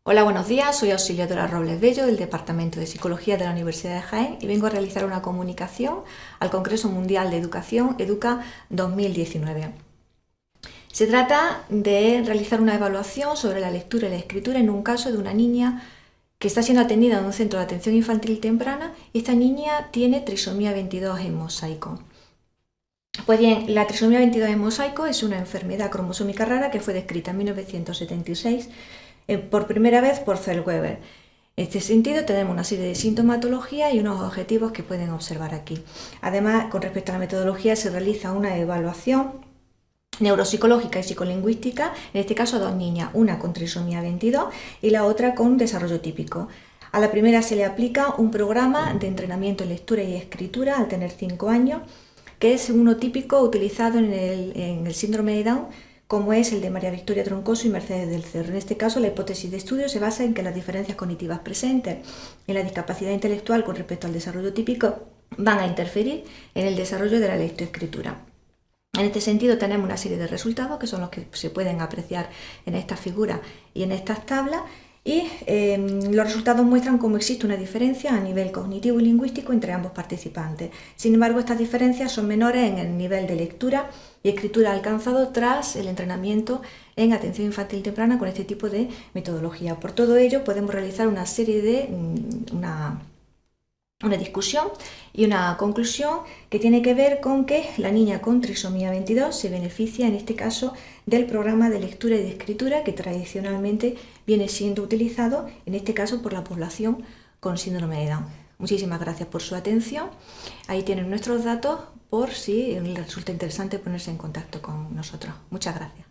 Hola, buenos días. Soy Auxiliadora Robles Bello del Departamento de Psicología de la Universidad de Jaén y vengo a realizar una comunicación al Congreso Mundial de Educación Educa 2019. Se trata de realizar una evaluación sobre la lectura y la escritura en un caso de una niña que está siendo atendida en un centro de atención infantil temprana y esta niña tiene trisomía 22 en mosaico. Pues bien, la trisomía 22 en mosaico es una enfermedad cromosómica rara que fue descrita en 1976 por primera vez por Zellweger. En este sentido, tenemos una serie de sintomatologías y unos objetivos que pueden observar aquí. Además, con respecto a la metodología, se realiza una evaluación neuropsicológica y psicolingüística, en este caso a dos niñas, una con trisomía 22 y la otra con desarrollo típico. A la primera se le aplica un programa de entrenamiento en lectura y escritura al tener 5 años, que es uno típico utilizado en el síndrome de Down, como es el de María Victoria Troncoso y Mercedes del Cerro. En este caso, la hipótesis de estudio se basa en que las diferencias cognitivas presentes en la discapacidad intelectual con respecto al desarrollo típico van a interferir en el desarrollo de la lectoescritura. En este sentido, tenemos una serie de resultados que son los que se pueden apreciar en esta figura y en estas tablas. Y los resultados muestran cómo existe una diferencia a nivel cognitivo y lingüístico entre ambos participantes. Sin embargo, estas diferencias son menores en el nivel de lectura y escritura alcanzado tras el entrenamiento en atención infantil temprana con este tipo de metodología. Por todo ello, podemos realizar una serie de una discusión y una conclusión que tiene que ver con que la niña con trisomía 22 se beneficia en este caso del programa de lectura y de escritura que tradicionalmente viene siendo utilizado en este caso por la población con síndrome de Down. Muchísimas gracias por su atención. Ahí tienen nuestros datos por si les resulta interesante ponerse en contacto con nosotros. Muchas gracias.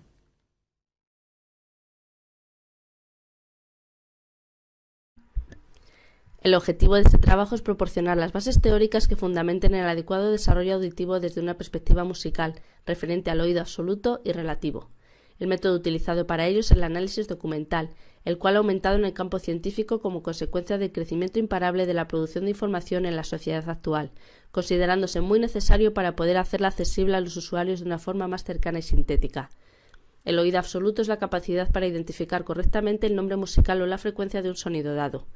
El objetivo de este trabajo es proporcionar las bases teóricas que fundamenten el adecuado desarrollo auditivo desde una perspectiva musical, referente al oído absoluto y relativo. El método utilizado para ello es el análisis documental, el cual ha aumentado en el campo científico como consecuencia del crecimiento imparable de la producción de información en la sociedad actual, considerándose muy necesario para poder hacerla accesible a los usuarios de una forma más cercana y sintética. El oído absoluto es la capacidad para identificar correctamente el nombre musical o la frecuencia de un sonido dado.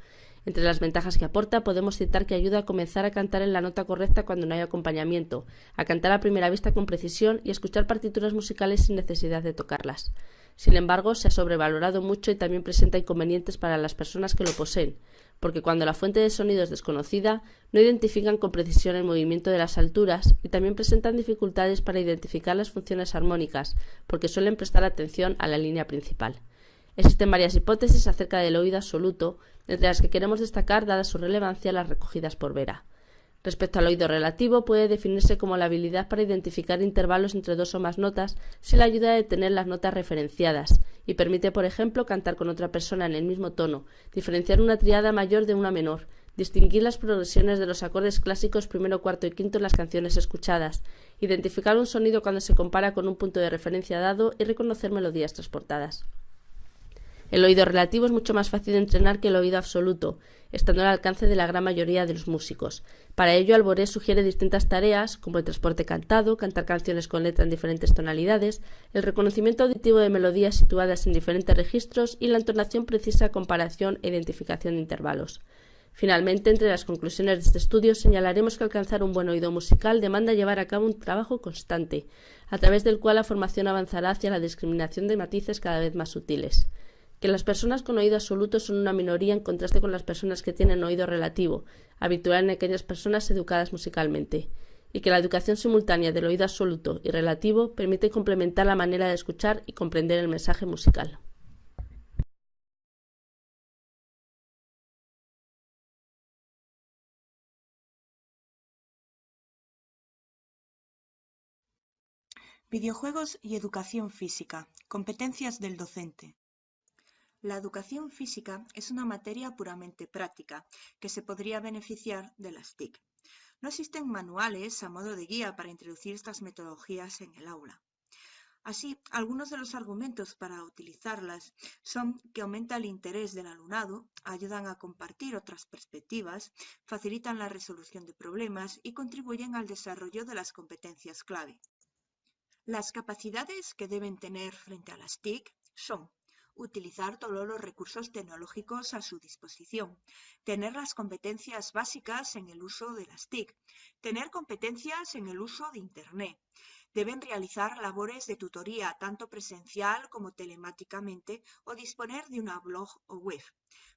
Entre las ventajas que aporta podemos citar que ayuda a comenzar a cantar en la nota correcta cuando no hay acompañamiento, a cantar a primera vista con precisión y a escuchar partituras musicales sin necesidad de tocarlas. Sin embargo, se ha sobrevalorado mucho y también presenta inconvenientes para las personas que lo poseen, porque cuando la fuente de sonido es desconocida, no identifican con precisión el movimiento de las alturas y también presentan dificultades para identificar las funciones armónicas, porque suelen prestar atención a la línea principal. Existen varias hipótesis acerca del oído absoluto, entre las que queremos destacar, dada su relevancia, las recogidas por Vera. Respecto al oído relativo, puede definirse como la habilidad para identificar intervalos entre dos o más notas sin la ayuda de tener las notas referenciadas, y permite, por ejemplo, cantar con otra persona en el mismo tono, diferenciar una tríada mayor de una menor, distinguir las progresiones de los acordes clásicos primero, cuarto y quinto en las canciones escuchadas, identificar un sonido cuando se compara con un punto de referencia dado y reconocer melodías transportadas. El oído relativo es mucho más fácil de entrenar que el oído absoluto, estando al alcance de la gran mayoría de los músicos. Para ello, Alboré sugiere distintas tareas, como el transporte cantado, cantar canciones con letra en diferentes tonalidades, el reconocimiento auditivo de melodías situadas en diferentes registros y la entonación precisa, comparación e identificación de intervalos. Finalmente, entre las conclusiones de este estudio, señalaremos que alcanzar un buen oído musical demanda llevar a cabo un trabajo constante, a través del cual la formación avanzará hacia la discriminación de matices cada vez más sutiles. Que las personas con oído absoluto son una minoría en contraste con las personas que tienen oído relativo, habitual en aquellas personas educadas musicalmente, y que la educación simultánea del oído absoluto y relativo permite complementar la manera de escuchar y comprender el mensaje musical. Videojuegos y educación física. Competencias del docente. La educación física es una materia puramente práctica que se podría beneficiar de las TIC. No existen manuales a modo de guía para introducir estas metodologías en el aula. Así, algunos de los argumentos para utilizarlas son que aumenta el interés del alumnado, ayudan a compartir otras perspectivas, facilitan la resolución de problemas y contribuyen al desarrollo de las competencias clave. Las capacidades que deben tener frente a las TIC son utilizar todos los recursos tecnológicos a su disposición, tener las competencias básicas en el uso de las TIC, tener competencias en el uso de Internet. Deben realizar labores de tutoría tanto presencial como telemáticamente o disponer de una blog o web.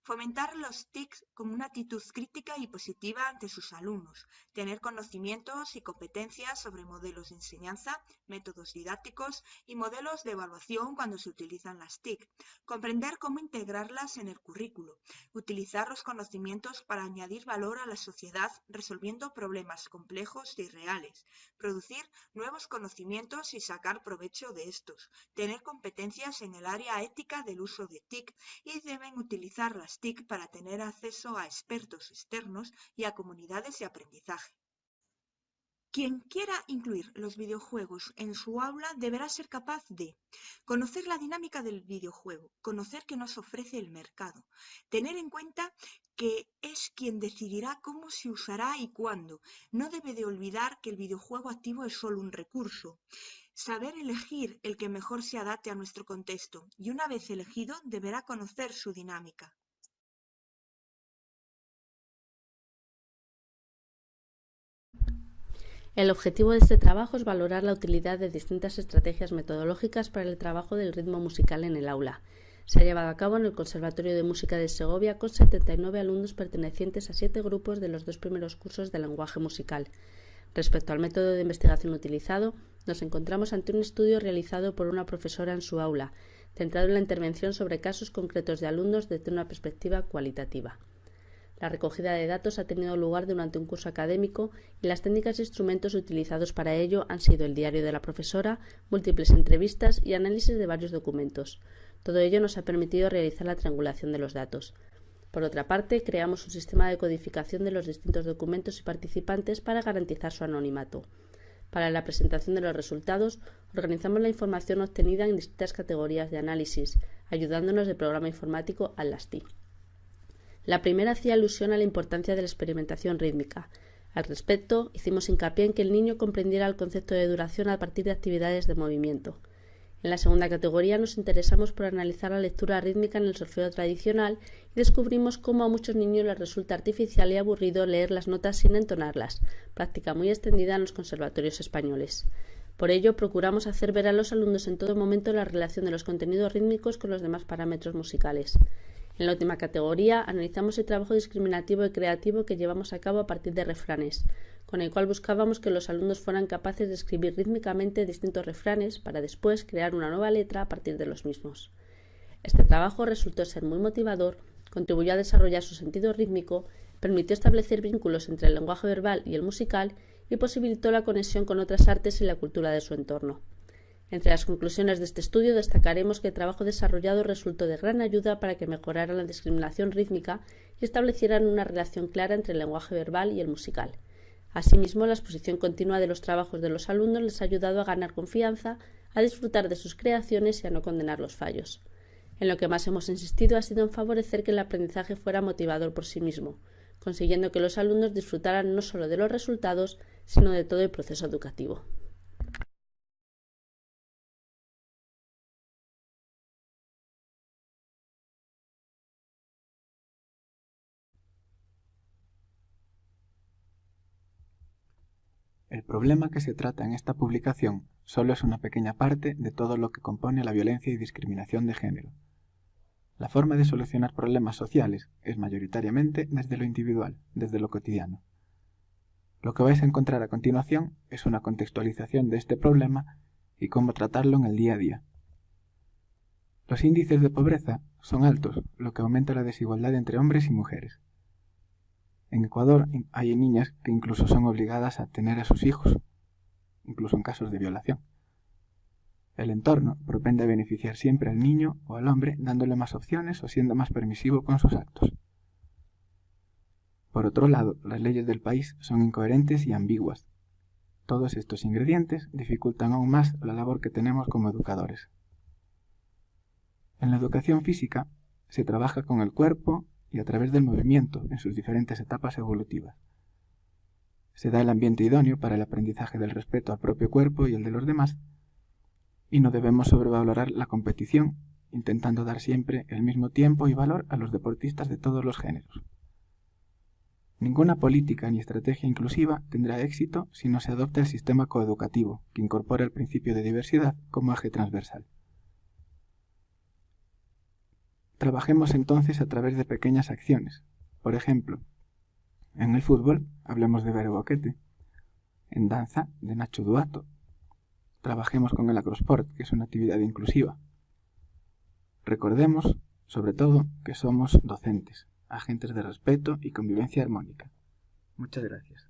Fomentar los TIC con una actitud crítica y positiva ante sus alumnos, tener conocimientos y competencias sobre modelos de enseñanza, métodos didácticos y modelos de evaluación cuando se utilizan las TIC, comprender cómo integrarlas en el currículo, utilizar los conocimientos para añadir valor a la sociedad resolviendo problemas complejos y reales, producir nuevos conocimientos y sacar provecho de estos, tener competencias en el área ética del uso de TIC y deben utilizar las TIC para tener acceso a expertos externos y a comunidades de aprendizaje. Quien quiera incluir los videojuegos en su aula deberá ser capaz de conocer la dinámica del videojuego, conocer qué nos ofrece el mercado, tener en cuenta que es quien decidirá cómo se usará y cuándo. No debe de olvidar que el videojuego activo es solo un recurso. Saber elegir el que mejor se adapte a nuestro contexto y una vez elegido deberá conocer su dinámica. El objetivo de este trabajo es valorar la utilidad de distintas estrategias metodológicas para el trabajo del ritmo musical en el aula. Se ha llevado a cabo en el Conservatorio de Música de Segovia con 79 alumnos pertenecientes a 7 grupos de los 2 primeros cursos de lenguaje musical. Respecto al método de investigación utilizado, nos encontramos ante un estudio realizado por una profesora en su aula, centrado en la intervención sobre casos concretos de alumnos desde una perspectiva cualitativa. La recogida de datos ha tenido lugar durante un curso académico y las técnicas e instrumentos utilizados para ello han sido el diario de la profesora, múltiples entrevistas y análisis de varios documentos. Todo ello nos ha permitido realizar la triangulación de los datos. Por otra parte, creamos un sistema de codificación de los distintos documentos y participantes para garantizar su anonimato. Para la presentación de los resultados, organizamos la información obtenida en distintas categorías de análisis, ayudándonos del programa informático Atlas-T. La primera hacía alusión a la importancia de la experimentación rítmica. Al respecto, hicimos hincapié en que el niño comprendiera el concepto de duración a partir de actividades de movimiento. En la segunda categoría nos interesamos por analizar la lectura rítmica en el solfeo tradicional y descubrimos cómo a muchos niños les resulta artificial y aburrido leer las notas sin entonarlas, práctica muy extendida en los conservatorios españoles. Por ello, procuramos hacer ver a los alumnos en todo momento la relación de los contenidos rítmicos con los demás parámetros musicales. En la última categoría, analizamos el trabajo discriminativo y creativo que llevamos a cabo a partir de refranes, con el cual buscábamos que los alumnos fueran capaces de escribir rítmicamente distintos refranes para después crear una nueva letra a partir de los mismos. Este trabajo resultó ser muy motivador, contribuyó a desarrollar su sentido rítmico, permitió establecer vínculos entre el lenguaje verbal y el musical y posibilitó la conexión con otras artes y la cultura de su entorno. Entre las conclusiones de este estudio destacaremos que el trabajo desarrollado resultó de gran ayuda para que mejoraran la discriminación rítmica y establecieran una relación clara entre el lenguaje verbal y el musical. Asimismo, la exposición continua de los trabajos de los alumnos les ha ayudado a ganar confianza, a disfrutar de sus creaciones y a no condenar los fallos. En lo que más hemos insistido ha sido en favorecer que el aprendizaje fuera motivador por sí mismo, consiguiendo que los alumnos disfrutaran no solo de los resultados, sino de todo el proceso educativo. El problema que se trata en esta publicación solo es una pequeña parte de todo lo que compone la violencia y discriminación de género. La forma de solucionar problemas sociales es mayoritariamente desde lo individual, desde lo cotidiano. Lo que vais a encontrar a continuación es una contextualización de este problema y cómo tratarlo en el día a día. Los índices de pobreza son altos, lo que aumenta la desigualdad entre hombres y mujeres. En Ecuador hay niñas que incluso son obligadas a tener a sus hijos, incluso en casos de violación. El entorno propende a beneficiar siempre al niño o al hombre dándole más opciones o siendo más permisivo con sus actos. Por otro lado, las leyes del país son incoherentes y ambiguas. Todos estos ingredientes dificultan aún más la labor que tenemos como educadores. En la educación física se trabaja con el cuerpo y a través del movimiento en sus diferentes etapas evolutivas. Se da el ambiente idóneo para el aprendizaje del respeto al propio cuerpo y el de los demás, y no debemos sobrevalorar la competición intentando dar siempre el mismo tiempo y valor a los deportistas de todos los géneros. Ninguna política ni estrategia inclusiva tendrá éxito si no se adopta el sistema coeducativo, que incorpora el principio de diversidad como eje transversal. Trabajemos entonces a través de pequeñas acciones. Por ejemplo, en el fútbol hablemos de Vero Boquete, en danza de Nacho Duato. Trabajemos con el acrosport, que es una actividad inclusiva. Recordemos, sobre todo, que somos docentes, agentes de respeto y convivencia armónica. Muchas gracias.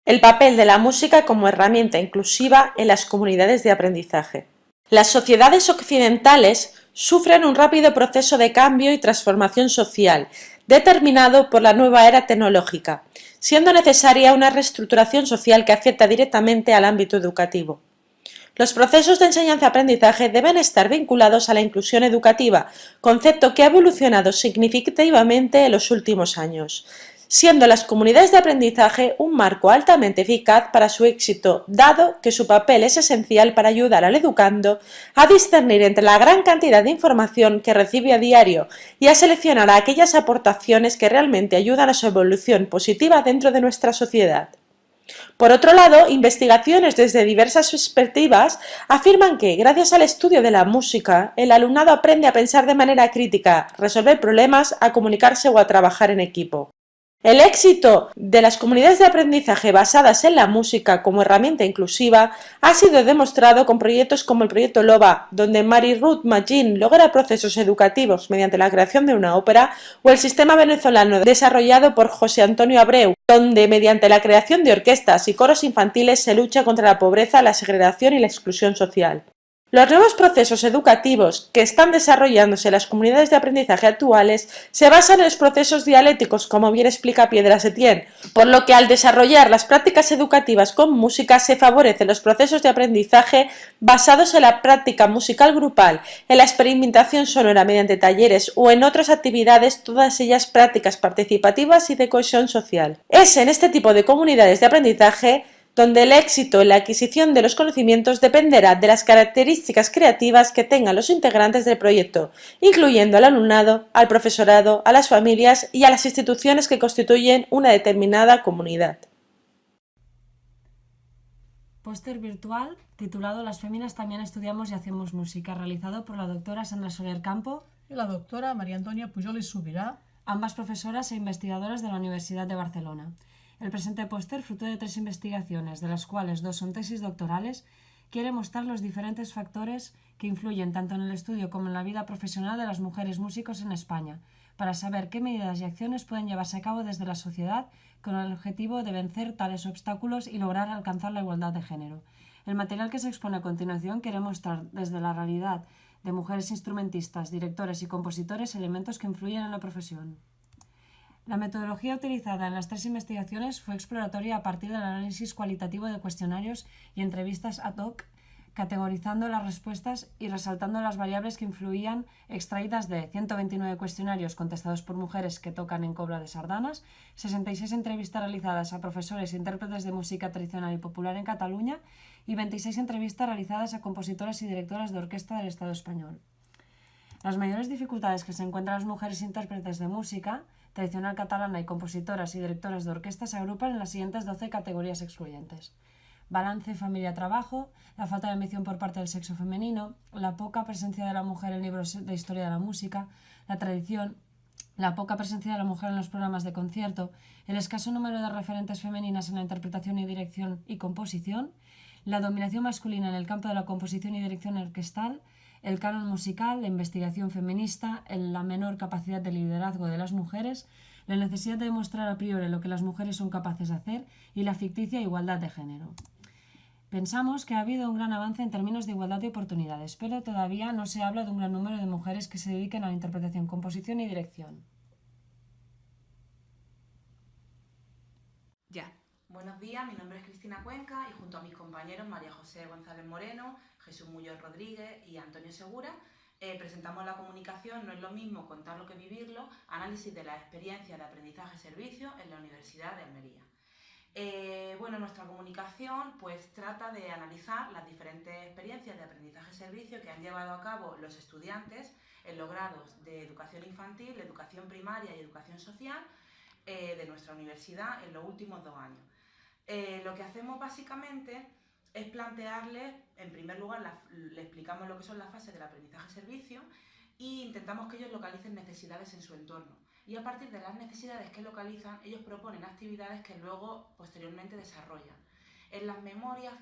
El papel de la música como herramienta inclusiva en las comunidades de aprendizaje. Las sociedades occidentales sufren un rápido proceso de cambio y transformación social, determinado por la nueva era tecnológica, siendo necesaria una reestructuración social que afecta directamente al ámbito educativo. Los procesos de enseñanza-aprendizaje deben estar vinculados a la inclusión educativa, concepto que ha evolucionado significativamente en los últimos años, siendo las comunidades de aprendizaje un marco altamente eficaz para su éxito, dado que su papel es esencial para ayudar al educando a discernir entre la gran cantidad de información que recibe a diario y a seleccionar aquellas aportaciones que realmente ayudan a su evolución positiva dentro de nuestra sociedad. Por otro lado, investigaciones desde diversas perspectivas afirman que, gracias al estudio de la música, el alumnado aprende a pensar de manera crítica, resolver problemas, a comunicarse o a trabajar en equipo. El éxito de las comunidades de aprendizaje basadas en la música como herramienta inclusiva ha sido demostrado con proyectos como el proyecto LOBA, donde Mary Ruth Magin logra procesos educativos mediante la creación de una ópera, o el sistema venezolano desarrollado por José Antonio Abreu, donde mediante la creación de orquestas y coros infantiles se lucha contra la pobreza, la segregación y la exclusión social. Los nuevos procesos educativos que están desarrollándose en las comunidades de aprendizaje actuales se basan en los procesos dialécticos, como bien explica Piedras Etienne, por lo que al desarrollar las prácticas educativas con música se favorecen los procesos de aprendizaje basados en la práctica musical grupal, en la experimentación sonora mediante talleres o en otras actividades, todas ellas prácticas participativas y de cohesión social. Es en este tipo de comunidades de aprendizaje donde el éxito en la adquisición de los conocimientos dependerá de las características creativas que tengan los integrantes del proyecto, incluyendo al alumnado, al profesorado, a las familias y a las instituciones que constituyen una determinada comunidad. Póster virtual titulado Las féminas también estudiamos y hacemos música, realizado por la doctora Sandra Soler Campo y la doctora María Antonia Pujol y Subirá, ambas profesoras e investigadoras de la Universidad de Barcelona. El presente póster, fruto de 3 investigaciones, de las cuales 2 son tesis doctorales, quiere mostrar los diferentes factores que influyen tanto en el estudio como en la vida profesional de las mujeres músicos en España, para saber qué medidas y acciones pueden llevarse a cabo desde la sociedad con el objetivo de vencer tales obstáculos y lograr alcanzar la igualdad de género. El material que se expone a continuación quiere mostrar desde la realidad de mujeres instrumentistas, directores y compositores elementos que influyen en la profesión. La metodología utilizada en las 3 investigaciones fue exploratoria a partir del análisis cualitativo de cuestionarios y entrevistas ad hoc, categorizando las respuestas y resaltando las variables que influían, extraídas de 129 cuestionarios contestados por mujeres que tocan en cobla de sardanas, 66 entrevistas realizadas a profesores e intérpretes de música tradicional y popular en Cataluña y 26 entrevistas realizadas a compositoras y directoras de orquesta del Estado español. Las mayores dificultades que se encuentran las mujeres intérpretes de música tradicional catalana y compositoras y directoras de orquesta se agrupan en las siguientes 12 categorías excluyentes: balance familia-trabajo, la falta de ambición por parte del sexo femenino, la poca presencia de la mujer en libros de historia de la música, la tradición, la poca presencia de la mujer en los programas de concierto, el escaso número de referentes femeninas en la interpretación y dirección y composición, la dominación masculina en el campo de la composición y dirección orquestal, el canon musical, la investigación feminista, la menor capacidad de liderazgo de las mujeres, la necesidad de demostrar a priori lo que las mujeres son capaces de hacer y la ficticia igualdad de género. Pensamos que ha habido un gran avance en términos de igualdad de oportunidades, pero todavía no se habla de un gran número de mujeres que se dediquen a la interpretación, composición y dirección. Ya. Buenos días, mi nombre es Cristina Cuenca y junto a mis compañeros María José González Moreno, Jesús Muñoz Rodríguez y Antonio Segura, presentamos la comunicación No es lo mismo contarlo que vivirlo, análisis de la experiencia de aprendizaje-servicio en la Universidad de Almería. Bueno, nuestra comunicación pues trata de analizar las diferentes experiencias de aprendizaje-servicio que han llevado a cabo los estudiantes en los grados de educación infantil, educación primaria y educación social de nuestra universidad en los últimos 2 años. Lo que hacemos básicamente es plantearles, en primer lugar, le explicamos lo que son las fases del aprendizaje-servicio e intentamos que ellos localicen necesidades en su entorno. Y a partir de las necesidades que localizan, ellos proponen actividades que luego, posteriormente, desarrollan. En las memorias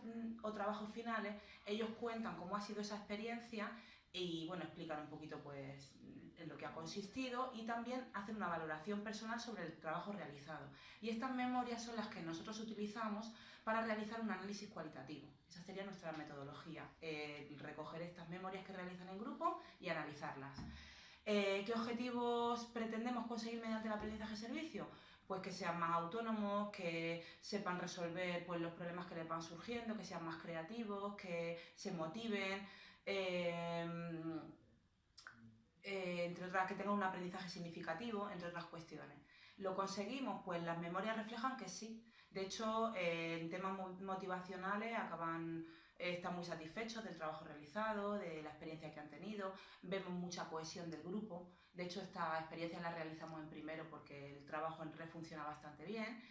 o trabajos finales, ellos cuentan cómo ha sido esa experiencia y, bueno, explican un poquito, pues, en lo que ha consistido y también hacen una valoración personal sobre el trabajo realizado. Y estas memorias son las que nosotros utilizamos para realizar un análisis cualitativo. Esa sería nuestra metodología, recoger estas memorias que realizan en grupo y analizarlas. ¿Qué objetivos pretendemos conseguir mediante el aprendizaje-servicio? Pues que sean más autónomos, que sepan resolver pues, los problemas que les van surgiendo, que sean más creativos, que se motiven, entre otras, que tengan un aprendizaje significativo, entre otras cuestiones. ¿Lo conseguimos? Pues las memorias reflejan que sí. De hecho, en temas motivacionales están muy satisfechos del trabajo realizado, de la experiencia que han tenido, vemos mucha cohesión del grupo. De hecho, esta experiencia la realizamos en primero porque el trabajo en red funciona bastante bien.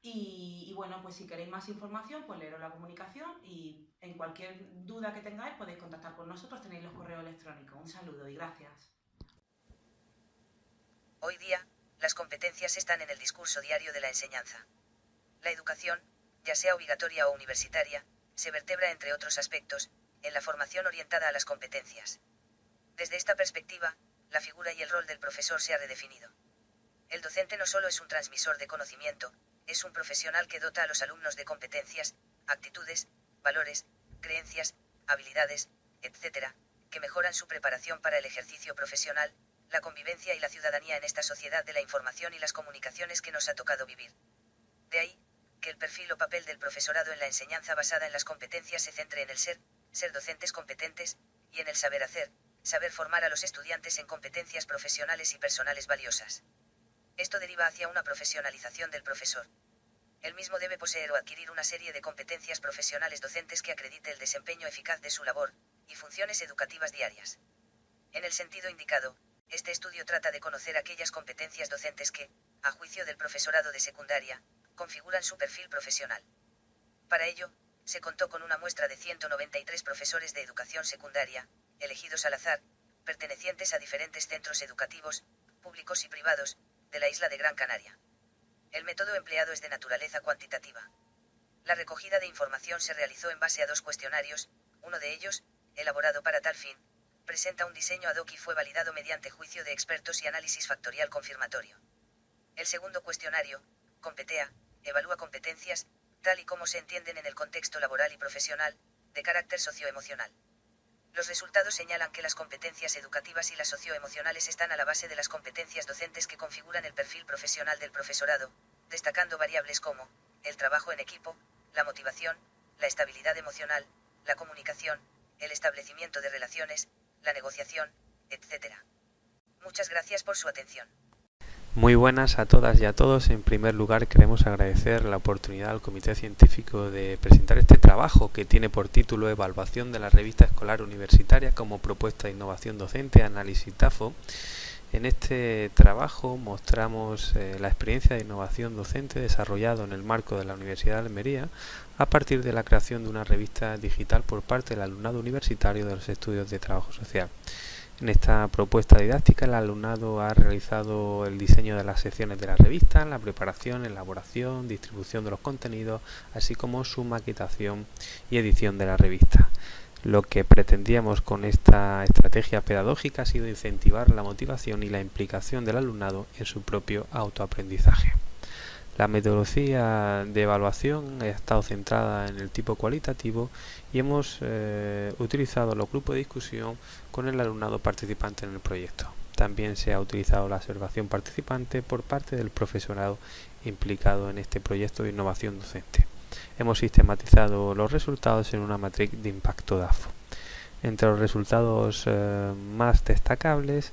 Y bueno, pues si queréis más información, pues leeros la comunicación y en cualquier duda que tengáis podéis contactar con nosotros, tenéis los correos electrónicos. Un saludo y gracias. Hoy día, las competencias están en el discurso diario de la enseñanza. La educación, ya sea obligatoria o universitaria, se vertebra, entre otros aspectos, en la formación orientada a las competencias. Desde esta perspectiva, la figura y el rol del profesor se ha redefinido. El docente no solo es un transmisor de conocimiento, es un profesional que dota a los alumnos de competencias, actitudes, valores, creencias, habilidades, etc., que mejoran su preparación para el ejercicio profesional, la convivencia y la ciudadanía en esta sociedad de la información y las comunicaciones que nos ha tocado vivir. De ahí, que el perfil o papel del profesorado en la enseñanza basada en las competencias se centre en el ser docentes competentes, y en el saber hacer, saber formar a los estudiantes en competencias profesionales y personales valiosas. Esto deriva hacia una profesionalización del profesor. Él mismo debe poseer o adquirir una serie de competencias profesionales docentes que acredite el desempeño eficaz de su labor y funciones educativas diarias. En el sentido indicado, este estudio trata de conocer aquellas competencias docentes que, a juicio del profesorado de secundaria, configuran su perfil profesional. Para ello, se contó con una muestra de 193 profesores de educación secundaria, elegidos al azar, pertenecientes a diferentes centros educativos, públicos y privados, de la isla de Gran Canaria. El método empleado es de naturaleza cuantitativa. La recogida de información se realizó en base a 2 cuestionarios, uno de ellos, elaborado para tal fin, presenta un diseño ad hoc y fue validado mediante juicio de expertos y análisis factorial confirmatorio. El segundo cuestionario, Competea, evalúa competencias, tal y como se entienden en el contexto laboral y profesional, de carácter socioemocional. Los resultados señalan que las competencias educativas y las socioemocionales están a la base de las competencias docentes que configuran el perfil profesional del profesorado, destacando variables como el trabajo en equipo, la motivación, la estabilidad emocional, la comunicación, el establecimiento de relaciones, la negociación, etc. Muchas gracias por su atención. Muy buenas a todas y a todos. En primer lugar, queremos agradecer la oportunidad al Comité Científico de presentar este trabajo que tiene por título Evaluación de la revista escolar universitaria como propuesta de innovación docente, análisis TAFO. En este trabajo mostramos la experiencia de innovación docente desarrollado en el marco de la Universidad de Almería a partir de la creación de una revista digital por parte del alumnado universitario de los estudios de trabajo social. En esta propuesta didáctica, el alumnado ha realizado el diseño de las secciones de la revista, la preparación, elaboración, distribución de los contenidos, así como su maquetación y edición de la revista. Lo que pretendíamos con esta estrategia pedagógica ha sido incentivar la motivación y la implicación del alumnado en su propio autoaprendizaje. La metodología de evaluación ha estado centrada en el tipo cualitativo y hemos utilizado los grupos de discusión con el alumnado participante en el proyecto. También se ha utilizado la observación participante por parte del profesorado implicado en este proyecto de innovación docente. Hemos sistematizado los resultados en una matriz de impacto DAFO. Entre los resultados más destacables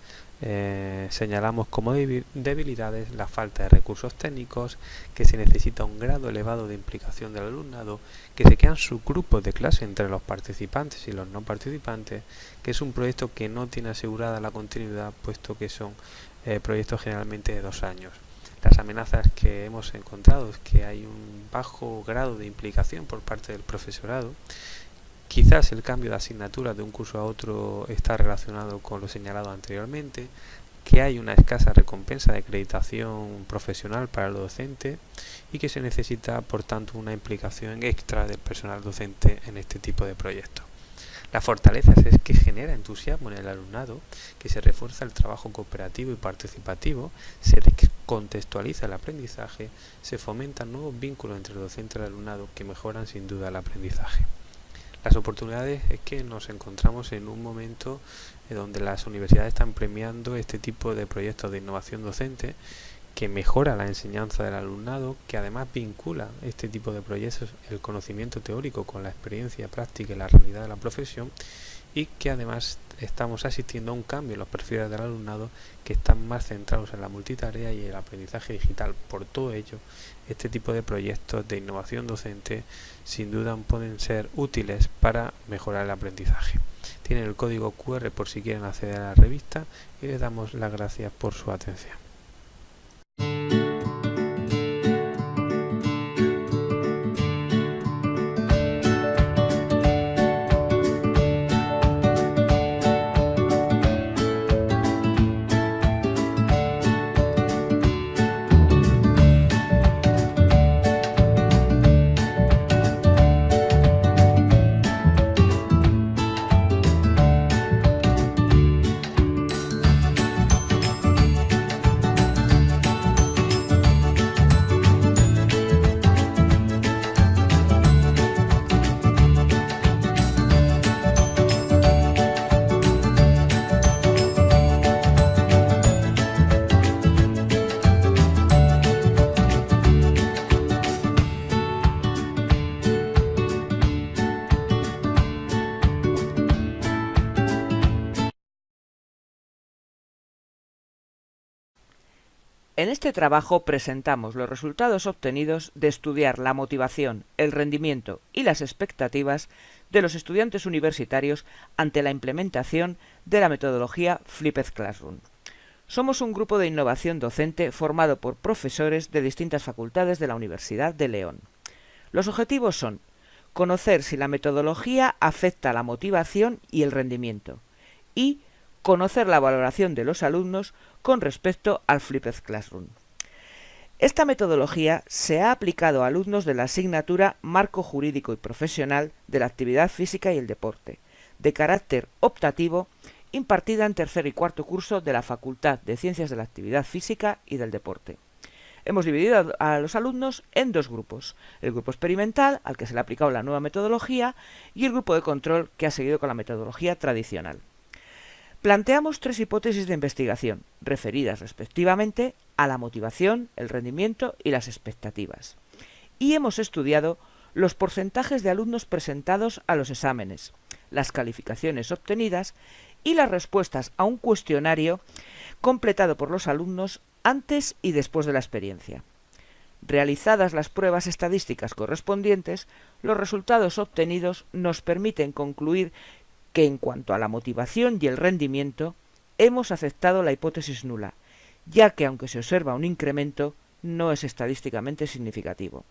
señalamos como debilidades la falta de recursos técnicos, que se necesita un grado elevado de implicación del alumnado, que se crean subgrupos de clase entre los participantes y los no participantes, que es un proyecto que no tiene asegurada la continuidad, puesto que son proyectos generalmente de 2 años. Las amenazas que hemos encontrado es que hay un bajo grado de implicación por parte del profesorado. Quizás el cambio de asignatura de un curso a otro está relacionado con lo señalado anteriormente, que hay una escasa recompensa de acreditación profesional para el docente y que se necesita, por tanto, una implicación extra del personal docente en este tipo de proyectos. La fortaleza es que genera entusiasmo en el alumnado, que se refuerza el trabajo cooperativo y participativo, se contextualiza el aprendizaje, se fomentan nuevos vínculos entre el docente y el alumnado que mejoran sin duda el aprendizaje. Las oportunidades es que nos encontramos en un momento donde las universidades están premiando este tipo de proyectos de innovación docente que mejora la enseñanza del alumnado, que además vincula este tipo de proyectos el conocimiento teórico con la experiencia práctica y la realidad de la profesión, y que además estamos asistiendo a un cambio en los perfiles del alumnado, que están más centrados en la multitarea y el aprendizaje digital. Por todo ello, este tipo de proyectos de innovación docente sin duda pueden ser útiles para mejorar el aprendizaje. Tienen el código QR por si quieren acceder a la revista y les damos las gracias por su atención. En este trabajo presentamos los resultados obtenidos de estudiar la motivación, el rendimiento y las expectativas de los estudiantes universitarios ante la implementación de la metodología Flipped Classroom. Somos un grupo de innovación docente formado por profesores de distintas facultades de la Universidad de León. Los objetivos son conocer si la metodología afecta la motivación y el rendimiento y conocer la valoración de los alumnos con respecto al Flipped Classroom. Esta metodología se ha aplicado a alumnos de la asignatura Marco Jurídico y Profesional de la Actividad Física y el Deporte, de carácter optativo, impartida en tercer y cuarto curso de la Facultad de Ciencias de la Actividad Física y del Deporte. Hemos dividido a los alumnos en 2 grupos, el grupo experimental, al que se le ha aplicado la nueva metodología, y el grupo de control, que ha seguido con la metodología tradicional. Planteamos 3 hipótesis de investigación, referidas respectivamente a la motivación, el rendimiento y las expectativas. Y hemos estudiado los porcentajes de alumnos presentados a los exámenes, las calificaciones obtenidas y las respuestas a un cuestionario completado por los alumnos antes y después de la experiencia. Realizadas las pruebas estadísticas correspondientes, los resultados obtenidos nos permiten concluir que en cuanto a la motivación y el rendimiento, hemos aceptado la hipótesis nula, ya que aunque se observa un incremento, no es estadísticamente significativo.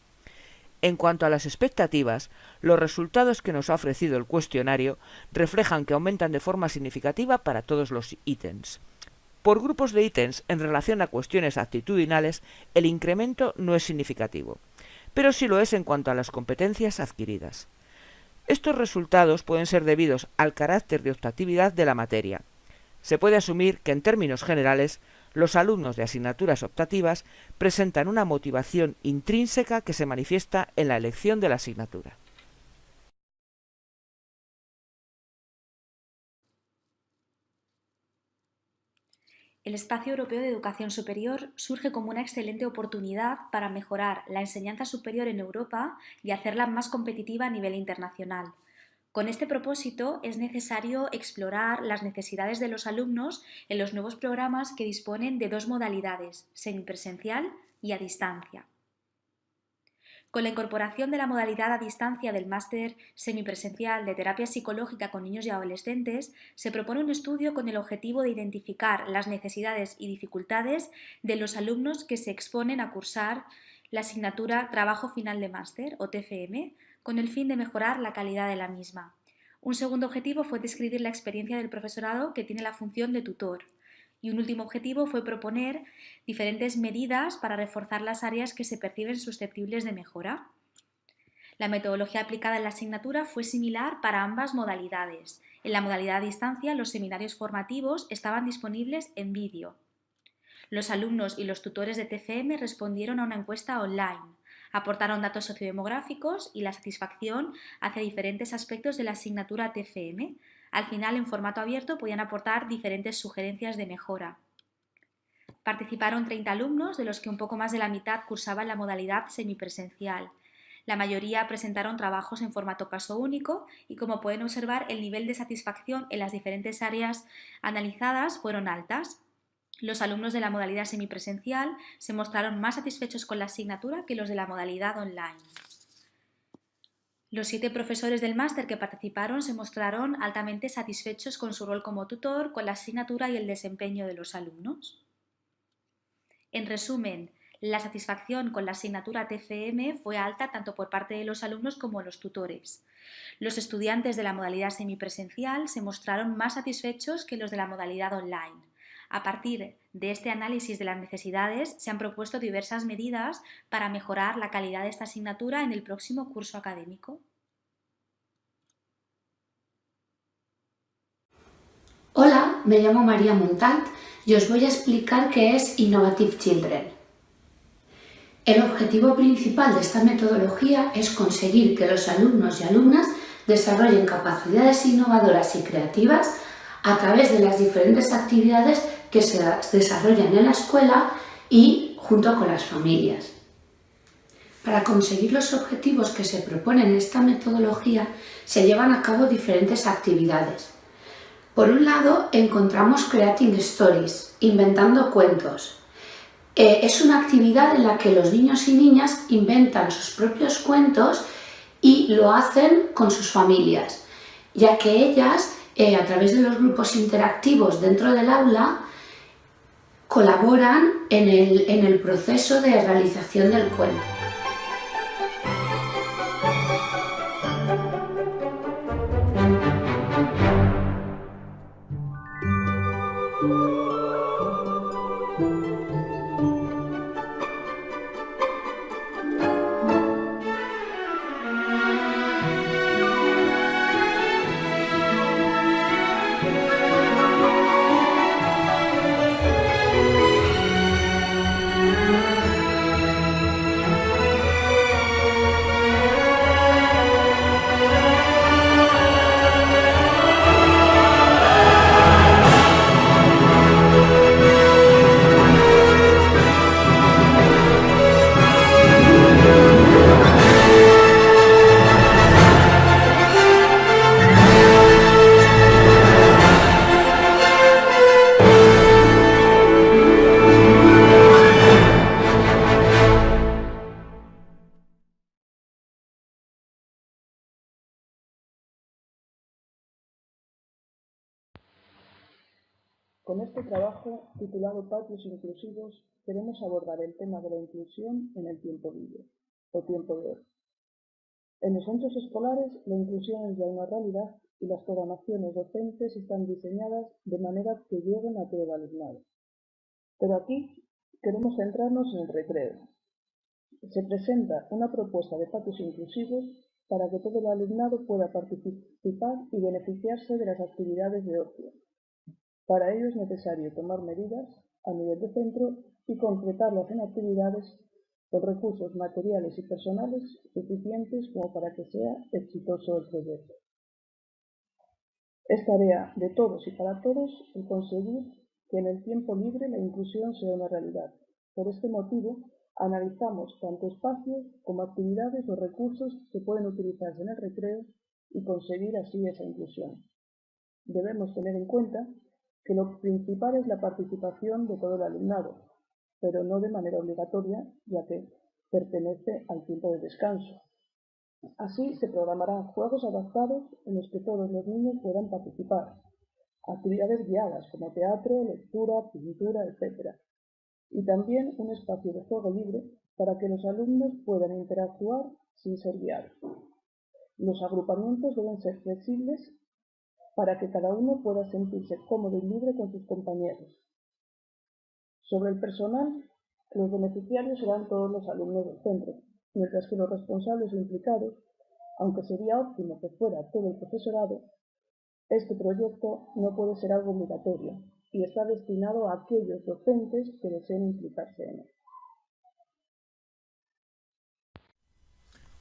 En cuanto a las expectativas, los resultados que nos ha ofrecido el cuestionario reflejan que aumentan de forma significativa para todos los ítems. Por grupos de ítems en relación a cuestiones actitudinales, el incremento no es significativo, pero sí lo es en cuanto a las competencias adquiridas. Estos resultados pueden ser debidos al carácter de optatividad de la materia. Se puede asumir que en términos generales, los alumnos de asignaturas optativas presentan una motivación intrínseca que se manifiesta en la elección de la asignatura. El Espacio Europeo de Educación Superior surge como una excelente oportunidad para mejorar la enseñanza superior en Europa y hacerla más competitiva a nivel internacional. Con este propósito es necesario explorar las necesidades de los alumnos en los nuevos programas que disponen de dos modalidades, semipresencial y a distancia. Con la incorporación de la modalidad a distancia del máster semipresencial de terapia psicológica con niños y adolescentes, se propone un estudio con el objetivo de identificar las necesidades y dificultades de los alumnos que se exponen a cursar la asignatura Trabajo Final de Máster o TFM, con el fin de mejorar la calidad de la misma. Un segundo objetivo fue describir la experiencia del profesorado que tiene la función de tutor. Y un último objetivo fue proponer diferentes medidas para reforzar las áreas que se perciben susceptibles de mejora. La metodología aplicada en la asignatura fue similar para ambas modalidades. En la modalidad a distancia, los seminarios formativos estaban disponibles en vídeo. Los alumnos y los tutores de TFM respondieron a una encuesta online, aportaron datos sociodemográficos y la satisfacción hacia diferentes aspectos de la asignatura TFM. Al final, en formato abierto, podían aportar diferentes sugerencias de mejora. Participaron 30 alumnos, de los que un poco más de la mitad cursaban la modalidad semipresencial. La mayoría presentaron trabajos en formato caso único y, como pueden observar, el nivel de satisfacción en las diferentes áreas analizadas fueron altas. Los alumnos de la modalidad semipresencial se mostraron más satisfechos con la asignatura que los de la modalidad online. Los 7 profesores del máster que participaron se mostraron altamente satisfechos con su rol como tutor, con la asignatura y el desempeño de los alumnos. En resumen, la satisfacción con la asignatura TFM fue alta tanto por parte de los alumnos como de los tutores. Los estudiantes de la modalidad semipresencial se mostraron más satisfechos que los de la modalidad online. A partir de este análisis de las necesidades, se han propuesto diversas medidas para mejorar la calidad de esta asignatura en el próximo curso académico. Hola, me llamo María Montant y os voy a explicar qué es Innovative Children. El objetivo principal de esta metodología es conseguir que los alumnos y alumnas desarrollen capacidades innovadoras y creativas a través de las diferentes actividades que se desarrollan en la escuela y junto con las familias. Para conseguir los objetivos que se proponen en esta metodología se llevan a cabo diferentes actividades. Por un lado encontramos Creating Stories, inventando cuentos. Es una actividad en la que los niños y niñas inventan sus propios cuentos y lo hacen con sus familias, ya que ellas, a través de los grupos interactivos dentro del aula, colaboran en el proceso de realización del cuento. Con este trabajo, titulado Patios Inclusivos, queremos abordar el tema de la inclusión en el tiempo libre, o tiempo de ocio. En los centros escolares, la inclusión es ya una realidad y las programaciones docentes están diseñadas de manera que lleguen a todo el alumnado. Pero aquí queremos centrarnos en el recreo. Se presenta una propuesta de patios inclusivos para que todo el alumnado pueda participar y beneficiarse de las actividades de ocio. Para ello es necesario tomar medidas a nivel de centro y concretarlas en actividades con recursos materiales y personales suficientes como para que sea exitoso el proyecto. Es tarea de todos y para todos el conseguir que en el tiempo libre la inclusión sea una realidad. Por este motivo, analizamos tanto espacios como actividades o recursos que pueden utilizarse en el recreo y conseguir así esa inclusión. Debemos tener en cuenta que lo principal es la participación de todo el alumnado, pero no de manera obligatoria, ya que pertenece al tiempo de descanso. Así se programarán juegos adaptados en los que todos los niños puedan participar, actividades guiadas como teatro, lectura, pintura, etc. Y también un espacio de juego libre para que los alumnos puedan interactuar sin ser guiados. Los agrupamientos deben ser flexibles para que cada uno pueda sentirse cómodo y libre con sus compañeros. Sobre el personal, los beneficiarios serán todos los alumnos del centro, mientras que los responsables o implicados, aunque sería óptimo que fuera todo el profesorado, este proyecto no puede ser algo obligatorio y está destinado a aquellos docentes que deseen implicarse en él.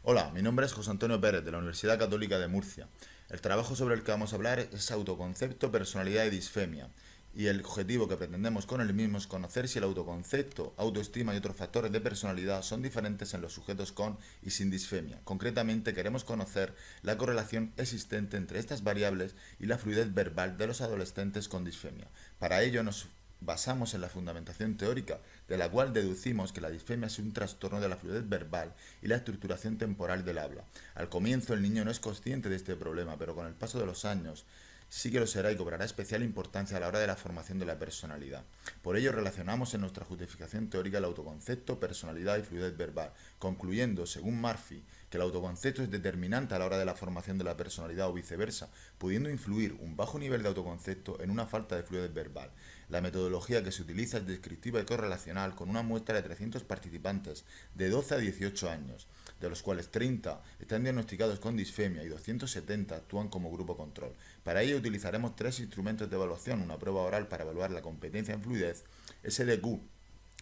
Hola, mi nombre es José Antonio Pérez, de la Universidad Católica de Murcia. El trabajo sobre el que vamos a hablar es autoconcepto, personalidad y disfemia. Y el objetivo que pretendemos con el mismo es conocer si el autoconcepto, autoestima y otros factores de personalidad son diferentes en los sujetos con y sin disfemia. Concretamente, queremos conocer la correlación existente entre estas variables y la fluidez verbal de los adolescentes con disfemia. Para ello nos basamos en la fundamentación teórica, de la cual deducimos que la disfemia es un trastorno de la fluidez verbal y la estructuración temporal del habla. Al comienzo el niño no es consciente de este problema, pero con el paso de los años sí que lo será y cobrará especial importancia a la hora de la formación de la personalidad. Por ello relacionamos en nuestra justificación teórica el autoconcepto, personalidad y fluidez verbal, concluyendo, según Murphy, que el autoconcepto es determinante a la hora de la formación de la personalidad o viceversa, pudiendo influir un bajo nivel de autoconcepto en una falta de fluidez verbal. La metodología que se utiliza es descriptiva y correlacional con una muestra de 300 participantes de 12 a 18 años, de los cuales 30 están diagnosticados con disfemia y 270 actúan como grupo control. Para ello utilizaremos 3 instrumentos de evaluación: una prueba oral para evaluar la competencia en fluidez, SDQ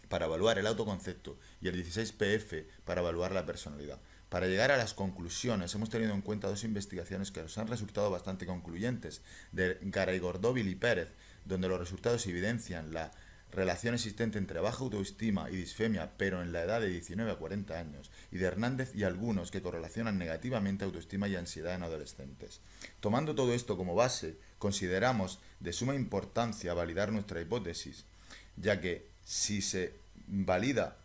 para evaluar el autoconcepto y el 16PF para evaluar la personalidad. Para llegar a las conclusiones hemos tenido en cuenta 2 investigaciones que nos han resultado bastante concluyentes, de Garay, Gordóvil y Pérez, donde los resultados evidencian la relación existente entre baja autoestima y disfemia, pero en la edad de 19 a 40 años, y de Hernández y algunos que correlacionan negativamente autoestima y ansiedad en adolescentes. Tomando todo esto como base, consideramos de suma importancia validar nuestra hipótesis, ya que si se valida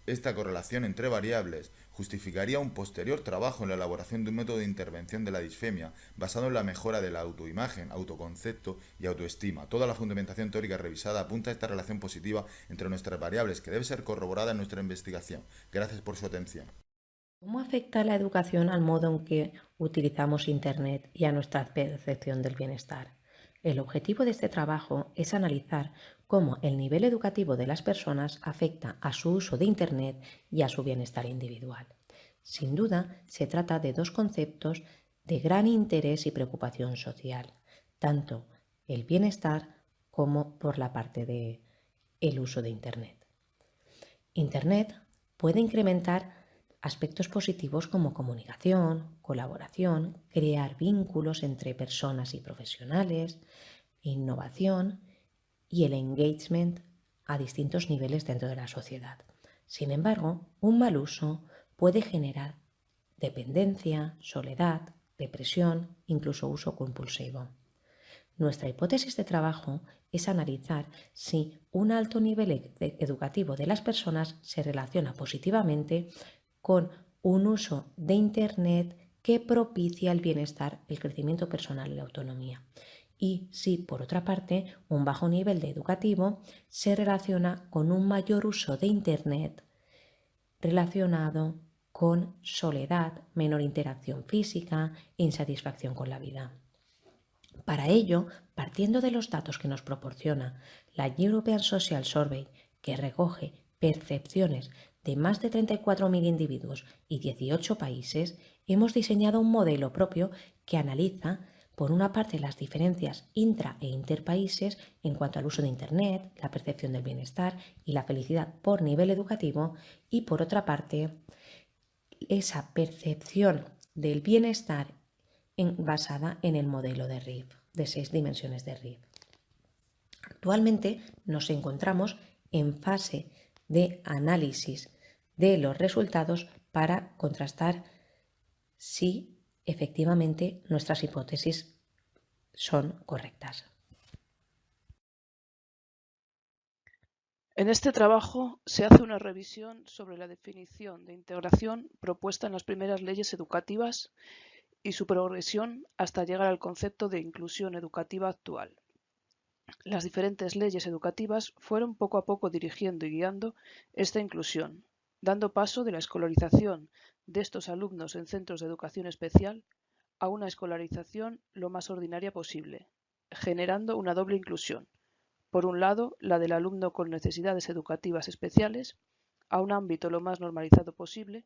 esta correlación entre variables, justificaría un posterior trabajo en la elaboración de un método de intervención de la disfemia basado en la mejora de la autoimagen, autoconcepto y autoestima. Toda la fundamentación teórica revisada apunta a esta relación positiva entre nuestras variables, que debe ser corroborada en nuestra investigación. Gracias por su atención. ¿Cómo afecta la educación al modo en que utilizamos Internet y a nuestra percepción del bienestar? El objetivo de este trabajo es analizar cómo el nivel educativo de las personas afecta a su uso de Internet y a su bienestar individual. Sin duda, se trata de 2 conceptos de gran interés y preocupación social, tanto el bienestar como por la parte del uso de Internet. Internet puede incrementar aspectos positivos como comunicación, colaboración, crear vínculos entre personas y profesionales, innovación y el engagement a distintos niveles dentro de la sociedad. Sin embargo, un mal uso puede generar dependencia, soledad, depresión, incluso uso compulsivo. Nuestra hipótesis de trabajo es analizar si un alto nivel educativo de las personas se relaciona positivamente con un uso de Internet que propicia el bienestar, el crecimiento personal y la autonomía. Y si, por otra parte, un bajo nivel de educativo se relaciona con un mayor uso de Internet relacionado con soledad, menor interacción física e insatisfacción con la vida. Para ello, partiendo de los datos que nos proporciona la European Social Survey, que recoge percepciones de más de 34.000 individuos y 18 países, hemos diseñado un modelo propio que analiza, por una parte, las diferencias intra- e interpaíses en cuanto al uso de Internet, la percepción del bienestar y la felicidad por nivel educativo, y por otra parte, esa percepción del bienestar basada en el modelo de RIF, de 6 dimensiones de RIF. Actualmente nos encontramos en fase de análisis de los resultados para contrastar si efectivamente nuestras hipótesis son correctas. En este trabajo se hace una revisión sobre la definición de integración propuesta en las primeras leyes educativas y su progresión hasta llegar al concepto de inclusión educativa actual. Las diferentes leyes educativas fueron poco a poco dirigiendo y guiando esta inclusión, dando paso de la escolarización de estos alumnos en centros de educación especial a una escolarización lo más ordinaria posible, generando una doble inclusión. Por un lado, la del alumno con necesidades educativas especiales, a un ámbito lo más normalizado posible,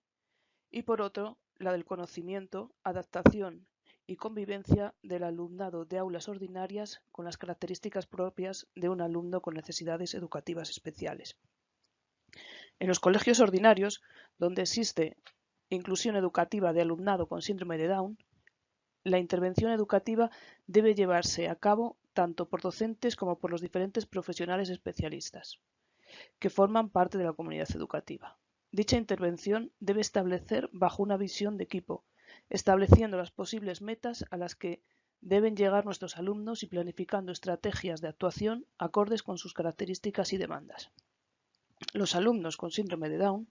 y por otro, la del conocimiento, adaptación y convivencia del alumnado de aulas ordinarias con las características propias de un alumno con necesidades educativas especiales. En los colegios ordinarios, donde existe inclusión educativa de alumnado con síndrome de Down, la intervención educativa debe llevarse a cabo tanto por docentes como por los diferentes profesionales especialistas, que forman parte de la comunidad educativa. Dicha intervención debe establecer bajo una visión de equipo, estableciendo las posibles metas a las que deben llegar nuestros alumnos y planificando estrategias de actuación acordes con sus características y demandas. Los alumnos con síndrome de Down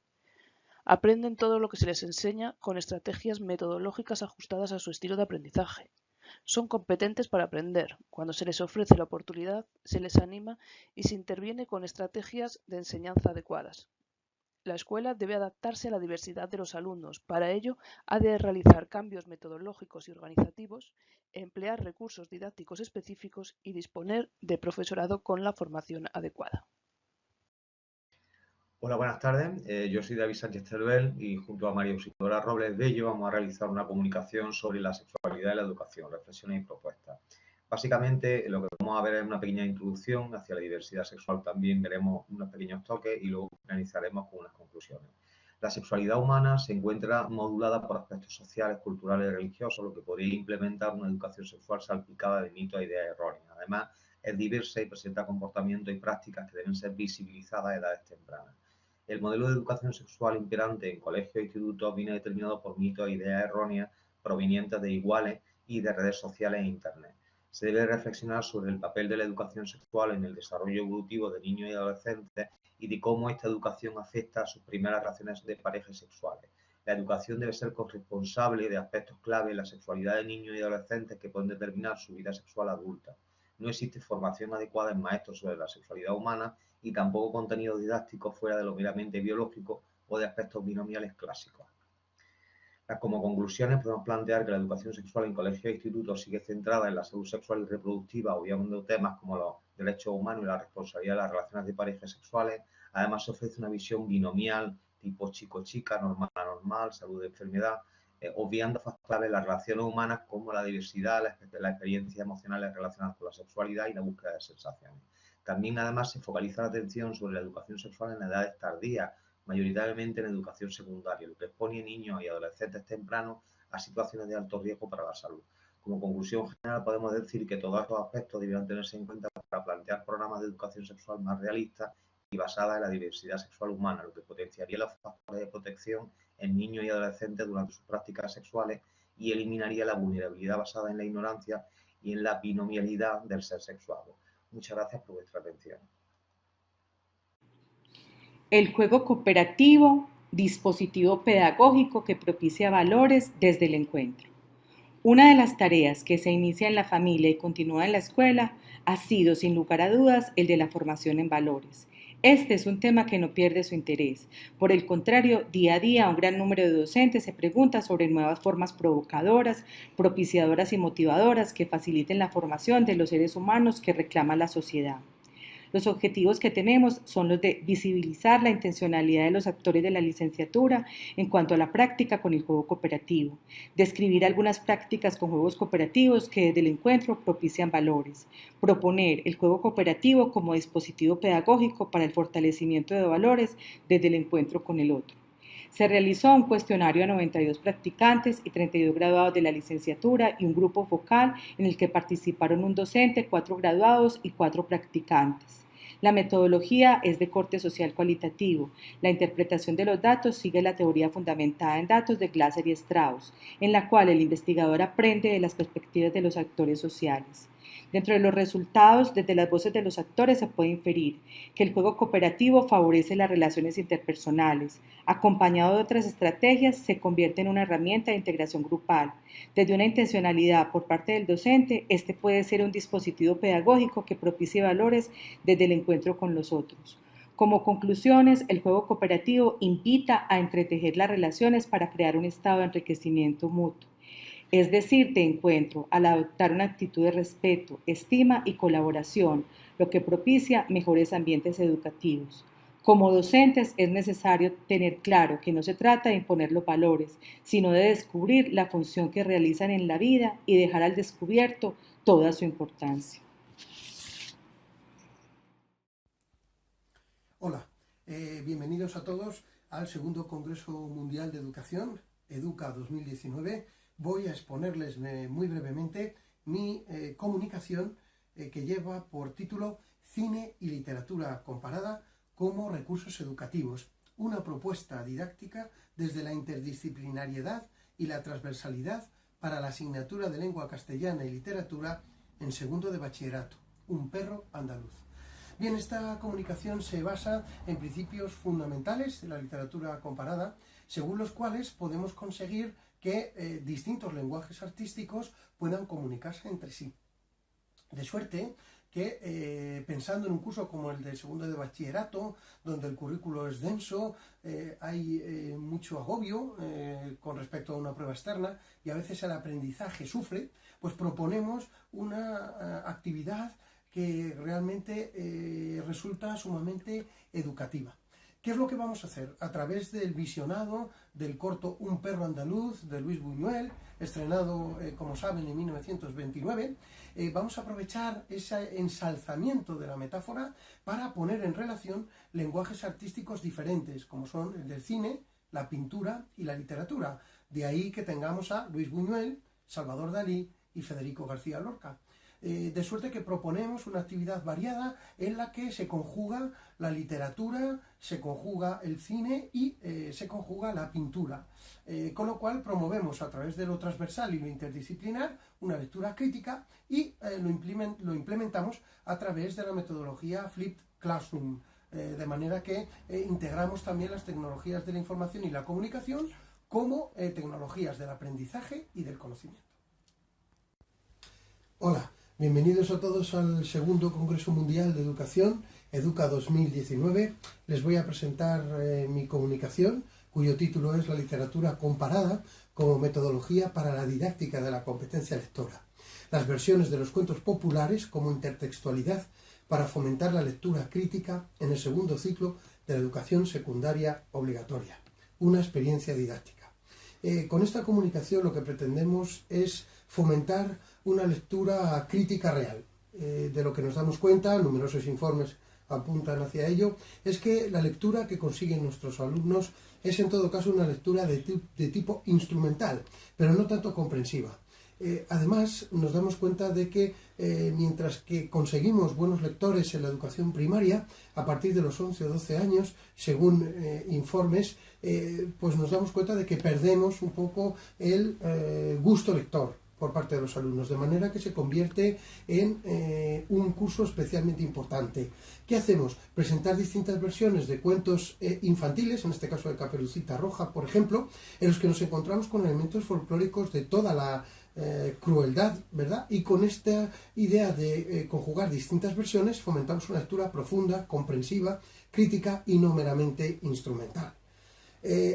aprenden todo lo que se les enseña con estrategias metodológicas ajustadas a su estilo de aprendizaje. Son competentes para aprender. Cuando se les ofrece la oportunidad, se les anima y se interviene con estrategias de enseñanza adecuadas. La escuela debe adaptarse a la diversidad de los alumnos. Para ello, ha de realizar cambios metodológicos y organizativos, emplear recursos didácticos específicos y disponer de profesorado con la formación adecuada. Hola, buenas tardes. Yo soy David Sánchez Teruel y junto a María Auxiliadora Robles Bello vamos a realizar una comunicación sobre la sexualidad y la educación, reflexiones y propuestas. Básicamente lo que vamos a ver es una pequeña introducción hacia la diversidad sexual, también veremos unos pequeños toques y luego finalizaremos con unas conclusiones. La sexualidad humana se encuentra modulada por aspectos sociales, culturales y religiosos, lo que podría implementar una educación sexual salpicada de mitos e ideas erróneas. Además, es diversa y presenta comportamientos y prácticas que deben ser visibilizadas a edades tempranas. El modelo de educación sexual imperante en colegios e institutos viene determinado por mitos e ideas erróneas provenientes de iguales y de redes sociales e Internet. Se debe reflexionar sobre el papel de la educación sexual en el desarrollo evolutivo de niños y adolescentes y de cómo esta educación afecta a sus primeras relaciones de parejas sexuales. La educación debe ser corresponsable de aspectos clave en la sexualidad de niños y adolescentes que pueden determinar su vida sexual adulta. No existe formación adecuada en maestros sobre la sexualidad humana y tampoco contenido didáctico fuera de lo meramente biológico o de aspectos binomiales clásicos. Como conclusiones podemos plantear que la educación sexual en colegios e institutos sigue centrada en la salud sexual y reproductiva, obviando temas como los derechos humanos y la responsabilidad de las relaciones de parejas sexuales. Además se ofrece una visión binomial tipo chico-chica, normal-anormal, salud-enfermedad, obviando factores clave en las relaciones humanas como la diversidad, las experiencias emocionales relacionadas con la sexualidad y la búsqueda de sensaciones. También además se focaliza la atención sobre la educación sexual en edades tardías, mayoritariamente en educación secundaria, lo que expone a niños y adolescentes tempranos a situaciones de alto riesgo para la salud. Como conclusión general podemos decir que todos estos aspectos deberán tenerse en cuenta para plantear programas de educación sexual más realistas y basadas en la diversidad sexual humana, lo que potenciaría los factores de protección en niños y adolescentes durante sus prácticas sexuales y eliminaría la vulnerabilidad basada en la ignorancia y en la binomialidad del ser sexuado. Muchas gracias por vuestra atención. El juego cooperativo, dispositivo pedagógico que propicia valores desde el encuentro. Una de las tareas que se inicia en la familia y continúa en la escuela ha sido, sin lugar a dudas, el de la formación en valores. Este es un tema que no pierde su interés. Por el contrario, día a día un gran número de docentes se pregunta sobre nuevas formas provocadoras, propiciadoras y motivadoras que faciliten la formación de los seres humanos que reclama la sociedad. Los objetivos que tenemos son los de visibilizar la intencionalidad de los actores de la licenciatura en cuanto a la práctica con el juego cooperativo, describir algunas prácticas con juegos cooperativos que desde el encuentro propician valores, proponer el juego cooperativo como dispositivo pedagógico para el fortalecimiento de valores desde el encuentro con el otro. Se realizó un cuestionario a 92 practicantes y 32 graduados de la licenciatura y un grupo focal en el que participaron un docente, 4 graduados y 4 practicantes. La metodología es de corte social cualitativo. La interpretación de los datos sigue la teoría fundamentada en datos de Glasser y Strauss, en la cual el investigador aprende de las perspectivas de los actores sociales. Dentro de los resultados, desde las voces de los actores se puede inferir que el juego cooperativo favorece las relaciones interpersonales. Acompañado de otras estrategias, se convierte en una herramienta de integración grupal. Desde una intencionalidad por parte del docente, este puede ser un dispositivo pedagógico que propicie valores desde el encuentro con los otros. Como conclusiones, el juego cooperativo invita a entretejer las relaciones para crear un estado de enriquecimiento mutuo. Es decir, de encuentro, al adoptar una actitud de respeto, estima y colaboración, lo que propicia mejores ambientes educativos. Como docentes es necesario tener claro que no se trata de imponer los valores, sino de descubrir la función que realizan en la vida y dejar al descubierto toda su importancia. Hola, bienvenidos a todos al segundo Congreso Mundial de Educación, EDUCA 2019. Voy a exponerles muy brevemente mi comunicación que lleva por título Cine y literatura comparada como recursos educativos, una propuesta didáctica desde la interdisciplinariedad y la transversalidad para la asignatura de lengua castellana y literatura en segundo de bachillerato, un perro andaluz. Bien, esta comunicación se basa en principios fundamentales de la literatura comparada, según los cuales podemos conseguir que distintos lenguajes artísticos puedan comunicarse entre sí. De suerte que, pensando en un curso como el de segundo de bachillerato, donde el currículo es denso, hay mucho agobio con respecto a una prueba externa y a veces el aprendizaje sufre, pues proponemos una actividad que realmente resulta sumamente educativa. ¿Qué es lo que vamos a hacer? A través del visionado del corto Un perro andaluz de Luis Buñuel, estrenado, como saben, en 1929, vamos a aprovechar ese ensalzamiento de la metáfora para poner en relación lenguajes artísticos diferentes, como son el del cine, la pintura y la literatura. De ahí que tengamos a Luis Buñuel, Salvador Dalí y Federico García Lorca. De suerte que proponemos una actividad variada en la que se conjuga la literatura, se conjuga el cine y se conjuga la pintura. Con lo cual promovemos a través de lo transversal y lo interdisciplinar una lectura crítica y lo implementamos a través de la metodología Flipped Classroom, de manera que integramos también las tecnologías de la información y la comunicación como tecnologías del aprendizaje y del conocimiento. Hola. Bienvenidos a todos al segundo Congreso Mundial de Educación, EDUCA 2019. Les voy a presentar mi comunicación, cuyo título es La literatura comparada como metodología para la didáctica de la competencia lectora. Las versiones de los cuentos populares como intertextualidad para fomentar la lectura crítica en el segundo ciclo de la educación secundaria obligatoria. Una experiencia didáctica. Con esta comunicación lo que pretendemos es fomentar una lectura crítica real. De lo que nos damos cuenta, numerosos informes apuntan hacia ello, es que la lectura que consiguen nuestros alumnos es en todo caso una lectura de tipo instrumental, pero no tanto comprensiva. Además, nos damos cuenta de que mientras que conseguimos buenos lectores en la educación primaria, a partir de los 11 o 12 años, según informes, pues nos damos cuenta de que perdemos un poco el gusto lector por parte de los alumnos, de manera que se convierte en un curso especialmente importante. ¿Qué hacemos? Presentar distintas versiones de cuentos infantiles, en este caso de Caperucita Roja, por ejemplo, en los que nos encontramos con elementos folclóricos de toda la crueldad, ¿verdad? Y con esta idea de conjugar distintas versiones fomentamos una lectura profunda, comprensiva, crítica y no meramente instrumental.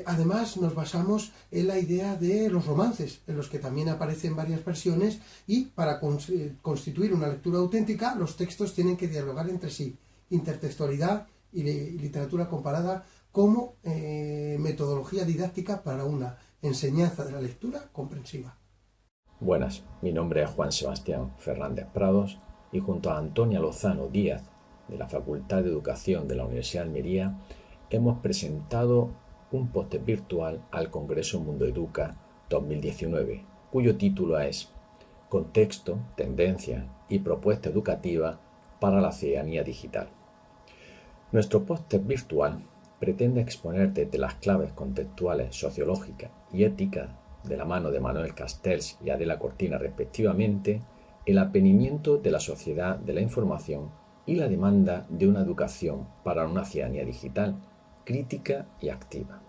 Además nos basamos en la idea de los romances, en los que también aparecen varias versiones y para constituir una lectura auténtica los textos tienen que dialogar entre sí. Intertextualidad y literatura comparada como metodología didáctica para una enseñanza de la lectura comprensiva. Buenas, mi nombre es Juan Sebastián Fernández Prados y junto a Antonia Lozano Díaz de la Facultad de Educación de la Universidad de Almería hemos presentado un póster virtual al Congreso Mundo Educa 2019, cuyo título es Contexto, tendencias y propuesta educativa para la ciudadanía digital. Nuestro póster virtual pretende exponer desde las claves contextuales, sociológicas y éticas, de la mano de Manuel Castells y Adela Cortina respectivamente, el apenimiento de la sociedad de la información y la demanda de una educación para una ciudadanía digital, crítica y activa.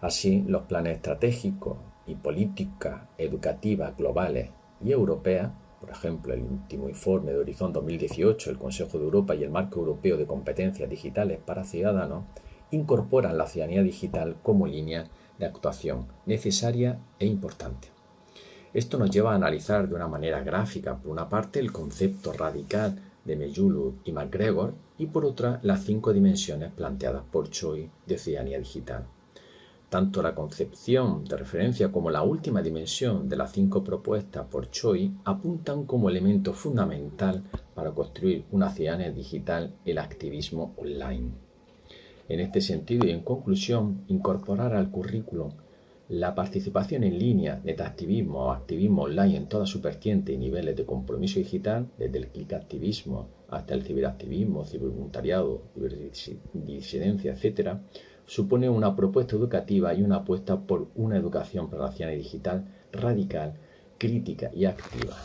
Así, los planes estratégicos y políticas educativas globales y europeas, por ejemplo, el último informe de Horizon 2018, el Consejo de Europa y el Marco Europeo de Competencias Digitales para Ciudadanos, incorporan la ciudadanía digital como línea de actuación necesaria e importante. Esto nos lleva a analizar de una manera gráfica, por una parte, el concepto radical de Mejulu y MacGregor y por otra, las 5 dimensiones planteadas por Choi de ciudadanía digital. Tanto la concepción de referencia como la última dimensión de las 5 propuestas por Choi apuntan como elemento fundamental para construir una ciudadanía digital el activismo online. En este sentido y en conclusión, incorporar al currículum la participación en línea de activismo o activismo online en toda su vertiente y niveles de compromiso digital, desde el clickactivismo hasta el ciberactivismo, cibervoluntariado, ciberdisidencia, etc., supone una propuesta educativa y una apuesta por una educación para la ciudadanía digital radical, crítica y activa.